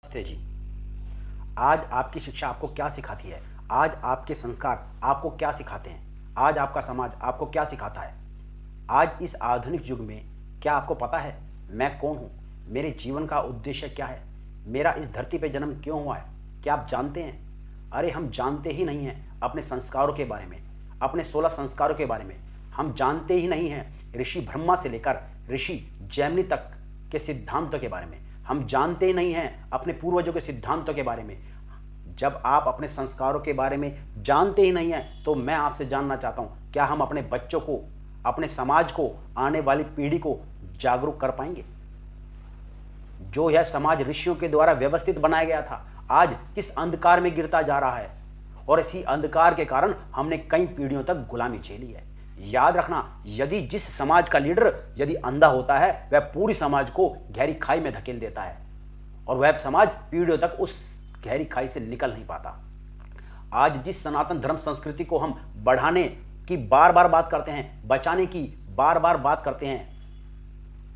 नमस्ते जी। आज आपकी शिक्षा आपको क्या सिखाती है? आज आपके संस्कार आपको क्या सिखाते हैं? आज आपका समाज आपको क्या सिखाता है? आज इस आधुनिक युग में क्या आपको पता है मैं कौन हूँ? मेरे जीवन का उद्देश्य क्या है? मेरा इस धरती पे जन्म क्यों हुआ है? क्या आप जानते हैं? अरे हम जानते ही नहीं हैं अपने संस्कारों के बारे में, अपने 16 संस्कारों के बारे में। हम जानते ही नहीं हैं ऋषि ब्रह्मा से लेकर ऋषि जैमिनी तक के सिद्धांतों के बारे में। हम जानते ही नहीं हैं अपने पूर्वजों के सिद्धांतों के बारे में। जब आप अपने संस्कारों के बारे में जानते ही नहीं हैं तो मैं आपसे जानना चाहता हूं, क्या हम अपने बच्चों को, अपने समाज को, आने वाली पीढ़ी को जागरूक कर पाएंगे? जो यह समाज ऋषियों के द्वारा व्यवस्थित बनाया गया था, आज किस अंधकार में गिरता जा रहा है। और इसी अंधकार के कारण हमने कई पीढ़ियों तक गुलामी झेली है। याद रखना, यदि जिस समाज का लीडर यदि अंधा होता है, वह पूरी समाज को गहरी खाई में धकेल देता है और वह समाज पीढ़ियों तक उस गहरी खाई से निकल नहीं पाता। आज जिस सनातन धर्म संस्कृति को हम बढ़ाने की बार बार बात करते हैं, बचाने की बार बार बात करते हैं,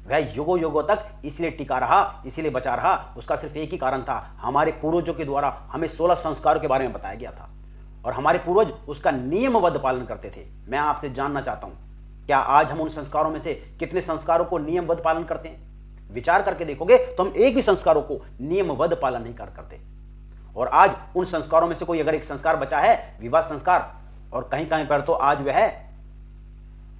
वह युगों युगों तक इसलिए टिका रहा, इसलिए बचा रहा। उसका सिर्फ एक ही कारण था, हमारे पूर्वजों के द्वारा हमें 16 संस्कारों के बारे में बताया गया था और हमारे पूर्वज उसका नियमबद्ध पालन करते थे। मैं आपसे जानना चाहता हूं, क्या आज हम उन संस्कारों में से कितने संस्कारों को नियमबद्ध पालन करते हैं? विचार करके देखोगे तो हम एक भी संस्कारों को नियमबद्ध पालन नहीं करते। और आज उन संस्कारों में से कोई अगर एक संस्कार बचा है, विवाह संस्कार, और कहीं कहीं पर तो आज वह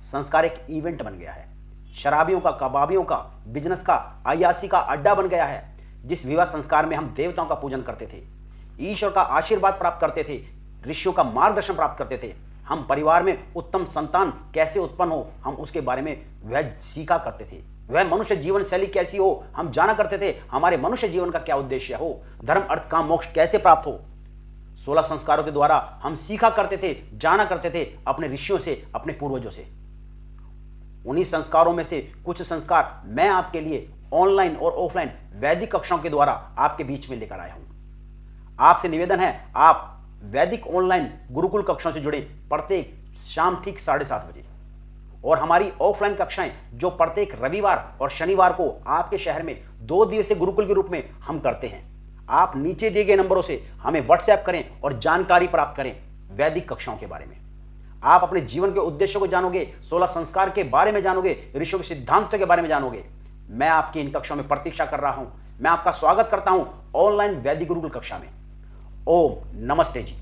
संस्कार एक इवेंट बन गया है। शराबियों का, कबाबियों का, बिजनेस का, अय्यासी का अड्डा बन गया है। जिस विवाह संस्कार में हम देवताओं का पूजन करते थे, ईश्वर का आशीर्वाद प्राप्त करते थे, ऋषियों का मार्गदर्शन प्राप्त करते थे, हम परिवार में उत्तम संतान कैसे उत्पन्न हो, हम उसके बारे में वह सीखा करते थे। वह मनुष्य जीवन शैली कैसी हो, हम जाना करते थे। हमारे मनुष्य जीवन का क्या उद्देश्य हो, धर्म अर्थ काम मोक्ष कैसे प्राप्त हो, 16 संस्कारों के द्वारा हम सीखा करते थे, जाना करते थे अपने ऋषियों से, अपने पूर्वजों से। उन्हीं संस्कारों में से कुछ संस्कार मैं आपके लिए ऑनलाइन और ऑफलाइन वैदिक कक्षाओं के द्वारा आपके बीच में लेकर आया हूं। आपसे निवेदन है, आप वैदिक ऑनलाइन गुरुकुल कक्षाओं से जुड़े प्रत्येक शाम ठीक 7:30 बजे, और हमारी ऑफलाइन कक्षाएं जो प्रत्येक रविवार और शनिवार को आपके शहर में 2 दिवसीय गुरुकुल के रूप में हम करते हैं। आप नीचे दिए गए नंबरों से हमें व्हाट्सएप करें और जानकारी प्राप्त करें वैदिक कक्षाओं के बारे में। आप अपने जीवन के उद्देश्यों को जानोगे, 16 संस्कार के बारे में जानोगे, ऋषियों के सिद्धांतों के बारे में जानोगे। मैं आपकी इन कक्षाओं में प्रतीक्षा कर रहा हूं। मैं आपका स्वागत करता हूं ऑनलाइन वैदिक गुरुकुल कक्षा में। ओम नमस्ते जी।